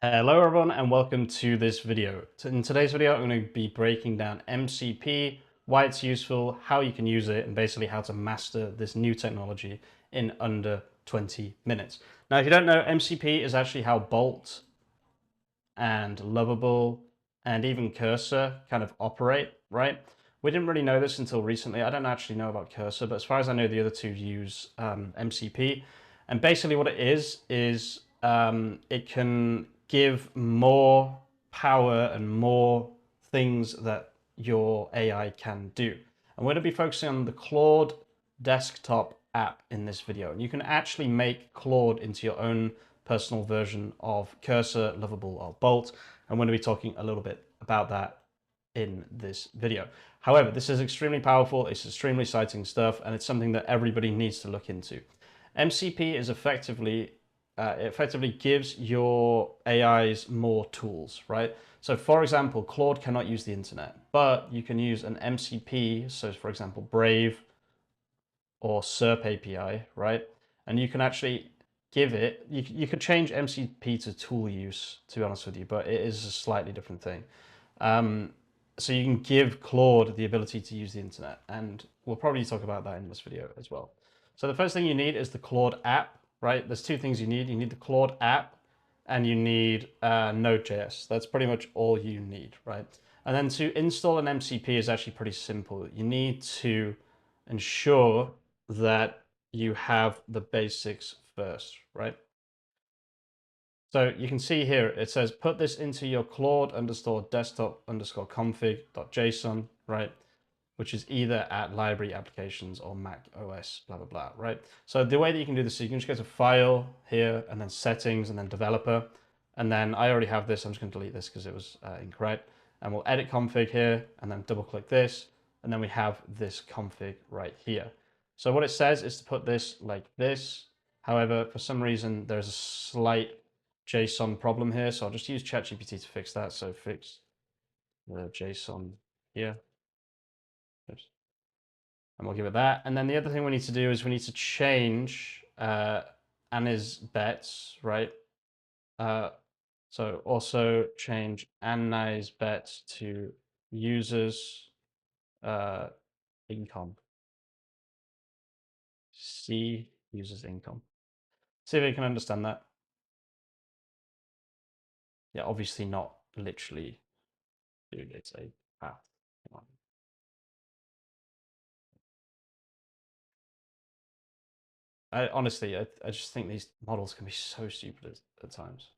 Hello everyone and welcome to this video. In today's video, I'm going to be breaking down MCP, why it's useful, how you can use it, and basically how to master this new technology in under 20 minutes. Now, if you don't know, MCP is actually how Bolt and Lovable and even Cursor kind of operate, right? We didn't really know this until recently. I don't actually know about Cursor, but as far as I know, the other two use MCP. And basically what it is it can give more power and more things that your AI can do. And we're going to be focusing on the Claude desktop app in this video. And you can actually make Claude into your own personal version of Cursor, Lovable, or Bolt. I'm going to be talking a little bit about that in this video. However, this is extremely powerful, it's extremely exciting stuff, and it's something that everybody needs to look into. MCP is effectively it effectively gives your AIs more tools, right? So for example, Claude cannot use the internet, but you can use an MCP, so for example, Brave or SERP API, right? And you can actually give it, you could change MCP to tool use, to be honest with you, but it is a slightly different thing. So you can give Claude the ability to use the internet, and we'll probably talk about that in this video as well. So the first thing you need is the Claude app, right? There's two things you need. You need the Claude app, and you need Node.js. That's pretty much all you need, right? And then to install an MCP is actually pretty simple. You need to ensure that you have the basics first, right? So you can see here, it says, put this into your Claude underscore desktop underscore config.json, right? Which is either at library applications or Mac OS, blah, blah, blah, right? So the way that you can do this is you can just go to file here and then settings and then developer. And then I already have this. I'm just going to delete this because it was incorrect. And we'll edit config here and then double click this. And then we have this config right here. So what it says is to put this like this. However, for some reason, there's a slight JSON problem here. So I'll just use ChatGPT to fix that. So fix the JSON here. Oops. And we'll give it that. And then the other thing we need to do is we need to change Anna's bets, right? So also change Anna's bets to users income. See users income. See if you can understand that. Yeah, obviously not literally, dude, it's a path. Honestly, I just think these models can be so stupid at times.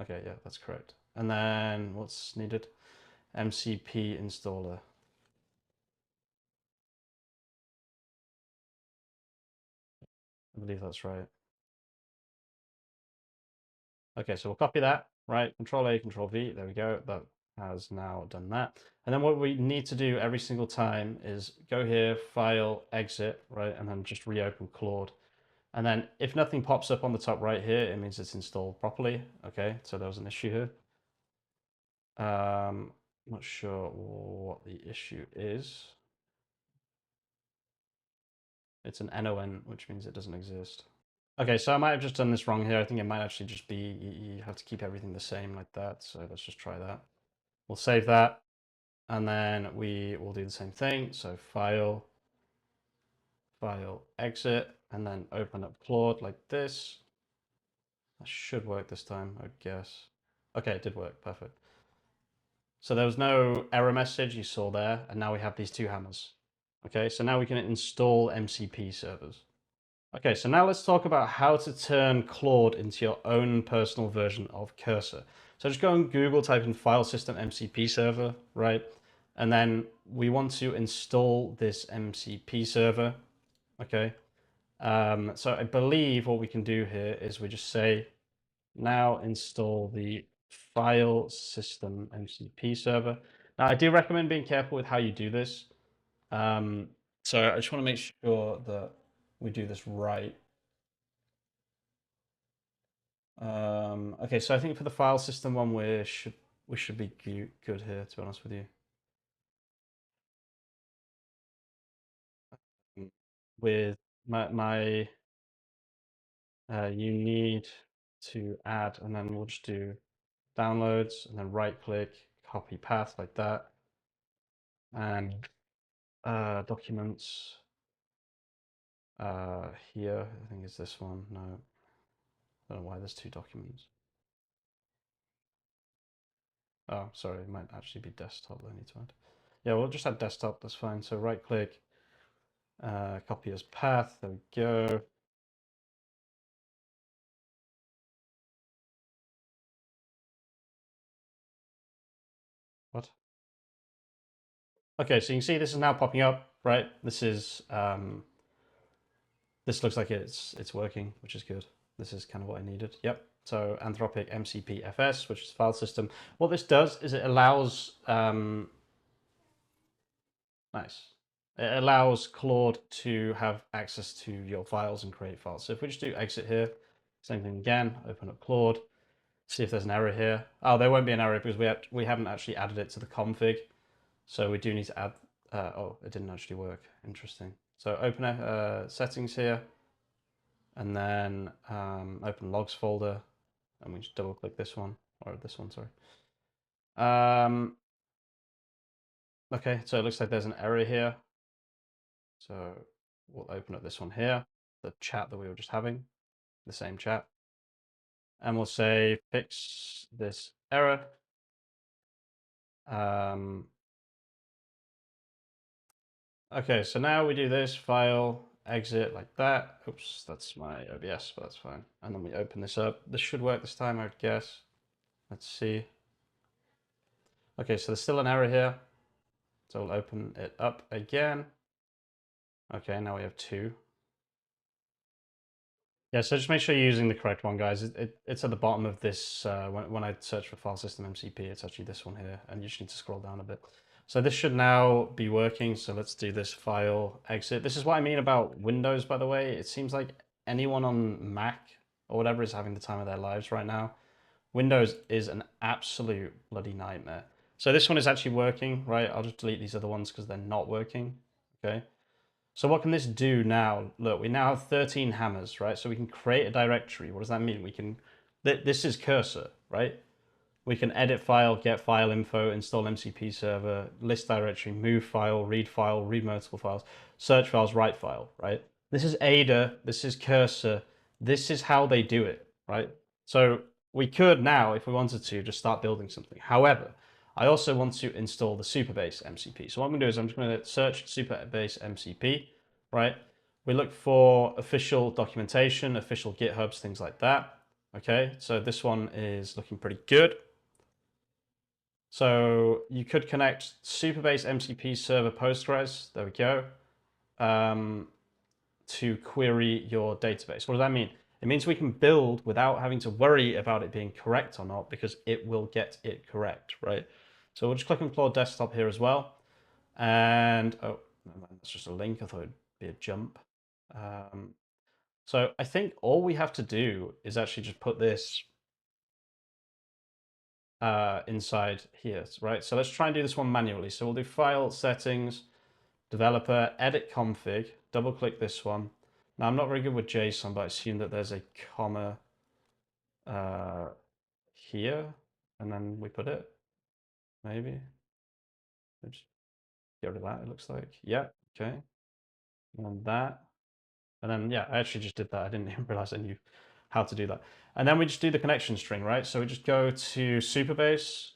Okay, yeah, that's correct. And then what's needed? MCP installer. I believe that's right. Okay, so we'll copy that, right? Control A, Control V, there we go. That has now done that. And then what we need to do every single time is go here, File, Exit, right? And then just reopen Claude. And then if nothing pops up on the top right here, it means it's installed properly. Okay, so there was an issue here. Not sure what the issue is. It's an NON, which means it doesn't exist. Okay, so I might have just done this wrong here. I think it might actually just be you have to keep everything the same like that. So let's just try that. We'll save that, and then we will do the same thing. So file, exit, and then open up Claude like this. That should work this time, I guess. Okay, it did work, perfect. So there was no error message you saw there, and now we have these two hammers. Okay, so now we can install MCP servers. Okay, so now let's talk about how to turn Claude into your own personal version of Cursor. So just go on Google, type in file system MCP server, right? And then we want to install this MCP server, okay? So I believe what we can do here is we just say, now install the file system MCP server. Now I do recommend being careful with how you do this. So I just want to make sure that we do this right. Okay, so I think for the file system one, we should be good here, to be honest with you. With my you need to add, and then we'll just do downloads and then right click, copy path like that. And documents here, I think it's this one. No, I don't know why there's two documents. Oh, sorry, it might actually be desktop that I need to add. Yeah, we'll just add desktop, that's fine. So right click, copy as path, there we go. What? Okay, so you can see this is now popping up, right? This is this looks like it's working, which is good. This is kind of what I needed. Yep. So Anthropic MCPs, which is file system. What this does is it allows nice. It allows Claude to have access to your files and create files. So if we just do exit here, same thing again, open up Claude, see if there's an error here. Oh, there won't be an error because we haven't actually added it to the config. So we do need to add, oh, it didn't actually work. Interesting. So open settings here, and then open logs folder, and we just double click this one, or this one, sorry. Okay, so it looks like there's an error here. So we'll open up this one here, the chat that we were just having, the same chat. And we'll say fix this error. Okay, so now we do this file, exit like that. Oops, that's my OBS, but that's fine. And then we open this up. This should work this time, I would guess. Let's see. Okay, so there's still an error here. So we'll open it up again. Okay, now we have two. Yeah, so just make sure you're using the correct one, guys. It's at the bottom of this. When I search for file system MCP, it's actually this one here, and you just need to scroll down a bit. So this should now be working. So let's do this file exit. This is what I mean about Windows, by the way. It seems like anyone on Mac or whatever is having the time of their lives right now. Windows is an absolute bloody nightmare. So this one is actually working, right? I'll just delete these other ones because they're not working, okay? So what can this do now? Look, we now have 13 hammers, right? So we can create a directory. What does that mean? We can, this is cursor, right? We can edit file, get file info, install MCP server, list directory, move file, read multiple files, search files, write file, right? This is Ada, this is cursor. This is how they do it, right? So we could now, if we wanted to, just start building something. However, I also want to install the Supabase MCP. So what I'm gonna do is I'm just gonna search Supabase MCP, right? We look for official documentation, official GitHubs, things like that. Okay, so this one is looking pretty good. So you could connect Supabase MCP server Postgres, there we go, to query your database. What does that mean? It means we can build without having to worry about it being correct or not, because it will get it correct, right? So we'll just click on Claude Desktop here as well. And, oh, that's just a link. I thought it'd be a jump. So I think all we have to do is actually just put this inside here, right? So let's try and do this one manually. So we'll do File, Settings, Developer, Edit Config, double click this one. Now I'm not very good with JSON, but I assume that there's a comma here, and then we put it, maybe. Just get rid of that, it looks like. Yeah, okay. And then that. And then, yeah, I actually just did that. I didn't even realize I knew how to do that. And then we just do the connection string, right? So we just go to Supabase.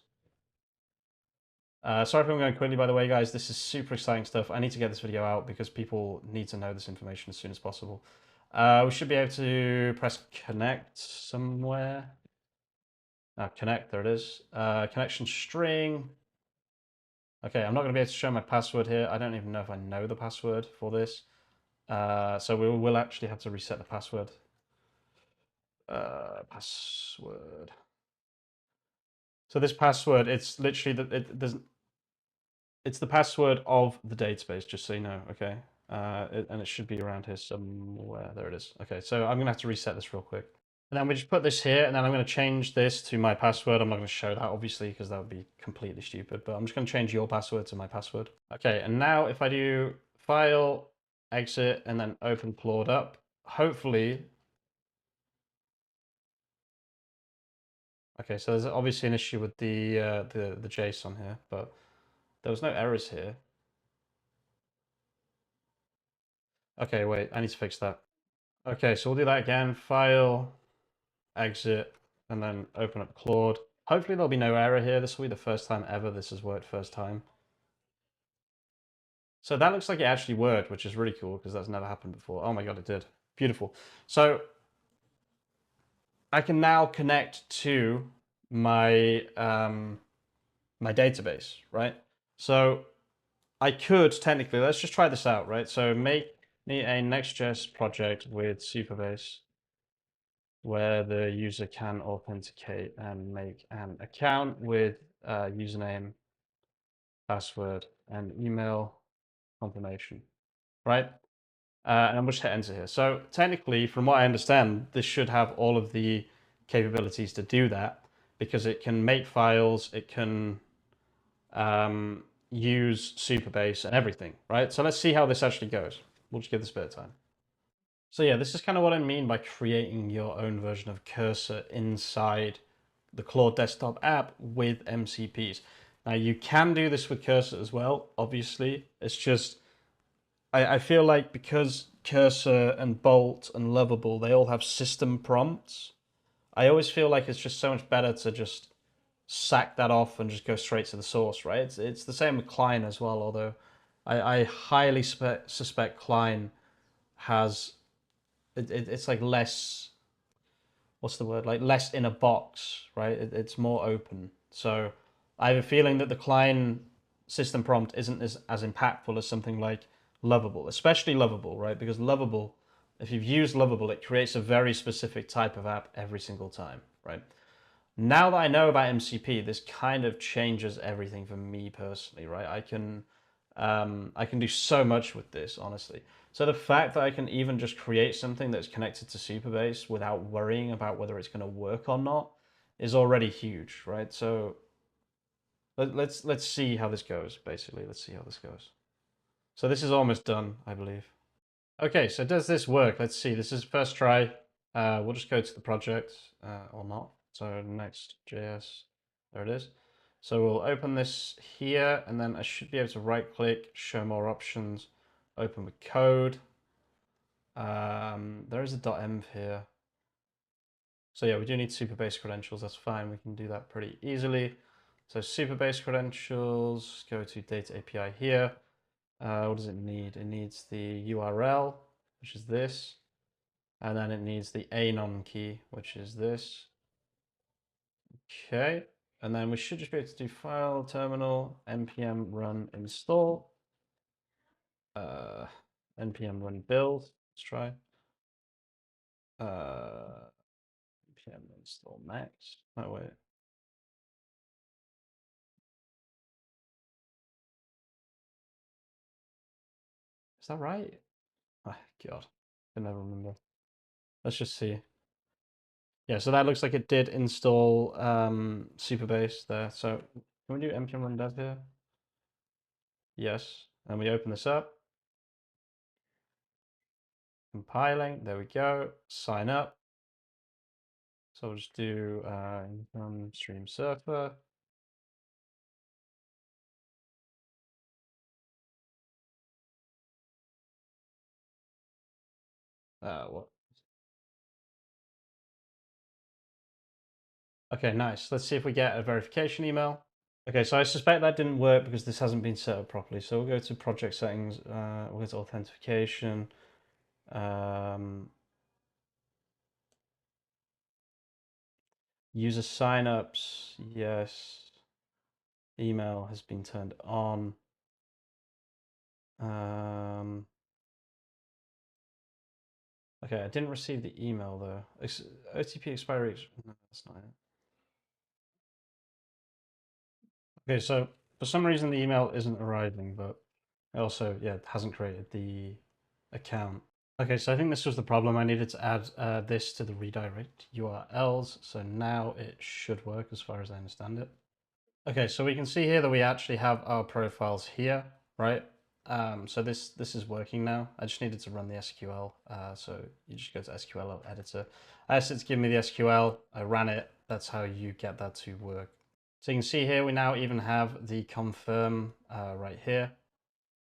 Sorry if I'm going quickly, by the way, guys. This is super exciting stuff. I need to get this video out because people need to know this information as soon as possible. We should be able to press connect somewhere. Connect, there it is. Connection string. Okay, I'm not going to be able to show my password here. I don't even know if I know the password for this. So we will actually have to reset the password. Password. So this password, it's literally it's the password of the database, just so you know, okay? And it should be around here somewhere. There it is. Okay, so I'm gonna have to reset this real quick. And then we just put this here, and then I'm gonna change this to my password. I'm not gonna show that, obviously, because that would be completely stupid, but I'm just gonna change your password to my password. Okay, and now if I do File, Exit, and then open Claude up, hopefully Okay, so there's obviously an issue with the JSON here, but there was no errors here. Okay, wait, I need to fix that. Okay, so we'll do that again. File, exit, and then open up Claude. Hopefully there'll be no error here. This will be the first time ever this has worked first time. So that looks like it actually worked, which is really cool because that's never happened before. Oh my God, it did. Beautiful. So I can now connect to my my database, right? So I could technically, let's just try this out, right? So make me a Next.js project with Supabase where the user can authenticate and make an account with username, password, and email confirmation, right? And I'm just hit enter here. So technically, from what I understand, this should have all of the capabilities to do that because it can make files, it can use Supabase and everything, right? So let's see how this actually goes. We'll just give this a bit of time. So yeah, this is kind of what I mean by creating your own version of Cursor inside the Claude desktop app with MCPs. Now you can do this with Cursor as well, obviously. It's just, I feel like because Cursor and Bolt and Lovable, they all have system prompts, I always feel like it's just so much better to just sack that off and just go straight to the source, right? It's the same with Klein as well, although I highly suspect Klein has, it's like less, what's the word, like less in a box, right? It's more open. So I have a feeling that the Klein system prompt isn't as impactful as something like Lovable, especially Lovable, right? Because Lovable, if you've used Lovable, it creates a very specific type of app every single time, right? Now that I know about MCP, this kind of changes everything for me personally, right? I can do so much with this, honestly. So the fact that I can even just create something that's connected to Supabase without worrying about whether it's going to work or not is already huge, right? So let's see how this goes. Basically, let's see how this goes. So this is almost done, I believe. Okay, so does this work? Let's see. This is first try. We'll just go to the project or not. So Next.js, there it is. So we'll open this here, and then I should be able to right click, show more options, open with code. There is a .env here. So yeah, we do need Supabase credentials. That's fine. We can do that pretty easily. So Supabase credentials, go to data API here. What does it need? It needs the URL, which is this. And then it needs the anon key, which is this. Okay. And then we should just be able to do file terminal npm run install, npm run build. Let's try. Npm install max. Oh wait. Is that right? Oh God, I can never remember. Let's just see. Yeah, so that looks like it did install Supabase there. So can we do npm run dev here? Yes. And we open this up. Compiling. There we go. Sign up. So we'll just do income stream surfer. What? Okay, nice. Let's see if we get a verification email. Okay, so I suspect that didn't work because this hasn't been set up properly. So we'll go to project settings, we'll go to authentication. User signups, yes. Email has been turned on. Okay, I didn't receive the email though. OTP expiry, no, that's not it. Okay, so for some reason the email isn't arriving, but also, yeah, it hasn't created the account. Okay, so I think this was the problem. I needed to add this to the redirect URLs. So now it should work as far as I understand it. Okay, so we can see here that we actually have our profiles here, right? So this is working now. I just needed to run the SQL. So you just go to SQL editor. I asked it to give me the SQL. I ran it. that's how you get that to work. So you can see here, we now even have the confirm right here.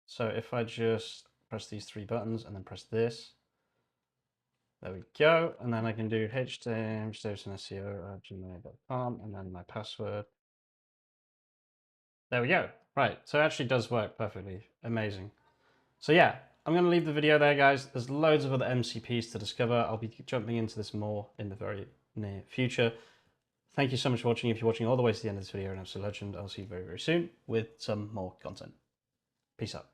So if I just press these 3 buttons and then press this, there we go. And then I can do hamish-seo@gmail.com and then my password. There we go. Right, so it actually does work perfectly. Amazing. So yeah, I'm going to leave the video there, guys. There's loads of other MCPs to discover. I'll be jumping into this more in the very near future. Thank you so much for watching. If you're watching all the way to the end of this video, an absolute legend. I'll see you very, very soon with some more content. Peace out.